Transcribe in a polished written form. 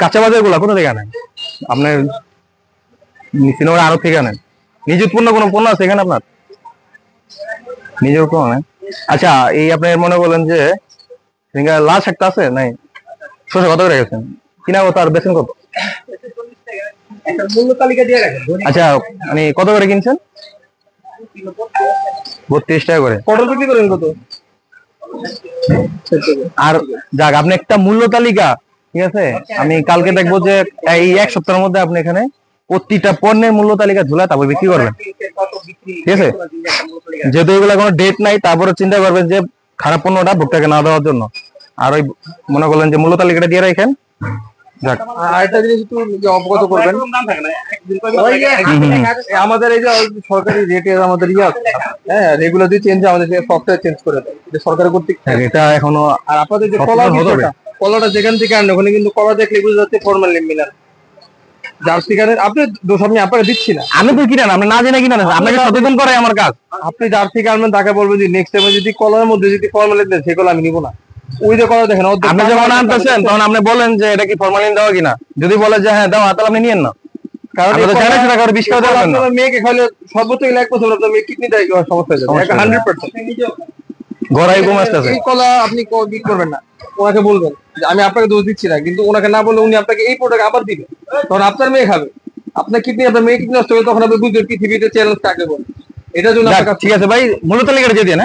কাঁচা বাজার গুলা কোথা থেকে আনেন? আপনার সিনেমার আরো থেকে আনেন? নিজ উৎপন্ন কোনো পণ্য আছে এখানে আপনার? নিজের উৎপন্ন নেই। আচ্ছা, এই আপনি মনে বলেন যে লাল শাকটা আছে নাই? শসা কত করে গেছেন? কিনা কত আর বেছেন কত? মূল্য তালিকা দিয়ে রাখেন। আচ্ছা, মানে কত করে কিনছেন? 32 টাকা করে। পটল বিক্রি করেন কত? আর যাক, আপনি একটা মূল্য তালিকা, ঠিক আছে, আমি কালকে দেখবো যে এই এক সপ্তাহের মধ্যে আপনি এখানে প্রতিটা পণ্যের মূল্য তালিকা ঝুলা তারপর বিক্রি করবেন, ঠিক আছে? যেহেতু এগুলা কোনো ডেট নাই, তারপরে চিন্তা করবেন যে খারাপ পণ্যটা ভোক্তাকে না দেওয়ার জন্য। আর ওই মনে করলেন যে মূল্য তালিকাটা দিয়ে রাখেন। যাক, আরেকটা জিনিস একটু অবগত করবেন, আমাদের এই যে সরকারি রেটে আমাদের হ্যাঁ রেগুলারলি চেঞ্জ, আমাদের সফটওয়্যার চেঞ্জ করে দেয় সরকার কর্তৃক। এটা এখনো। আর আপনাদের যে কলাটা যেখান থেকে আনেন ওখানে কিন্তু কলা দেখলে বুঝতে যাচ্ছে ফরমালিন মিলান। জার্সি গানের আপনি দোষ আমি আপনাকে দিচ্ছি না, আমি তো কিনা আপনি না জেনে কিনা, আপনাকে সচেতন করে আমার কাজ। আপনি জার্সি আনবেন, তাকে বলবেন যে নেক্সট টাইমে যদি কলার মধ্যে যদি ফরমালিন দেন সেগুলো আমি নিব না। ওই যে কলা দেখেন আপনি যখন আনতেছেন তখন আপনি বলেন যে এটা কি ফরমালিন দেওয়া কিনা, যদি বলে যে হ্যাঁ দেওয়া, তাহলে আপনি নিয়েন না। কারণ আপনার মেয়েকে খাইলে সর্বোচ্চ 1 বছর আপনার মেয়ে কিডনি দেয় সমস্যা হয়ে যাবে 100%। গড়াই কমে আসতেছে। এই কলা আপনি বিক্রি করবেন না, ওনাকে বলবেন যে আমি আপনাকে দোষ দিচ্ছি না, কিন্তু ওনাকে না বলে উনি আপনাকে এই প্রোডাক্ট আবার দিবে, তখন আপনার মেয়ে খাবে, আপনার কিডনি, আপনার মেয়ে কিডনি নষ্ট হবে, তখন আপনি বুঝবেন পৃথিবীতে চ্যালেঞ্জ কাকে বলে। এটার জন্য ঠিক আছে ভাই, মূল্য তালিকাটা দিয়ে দেন।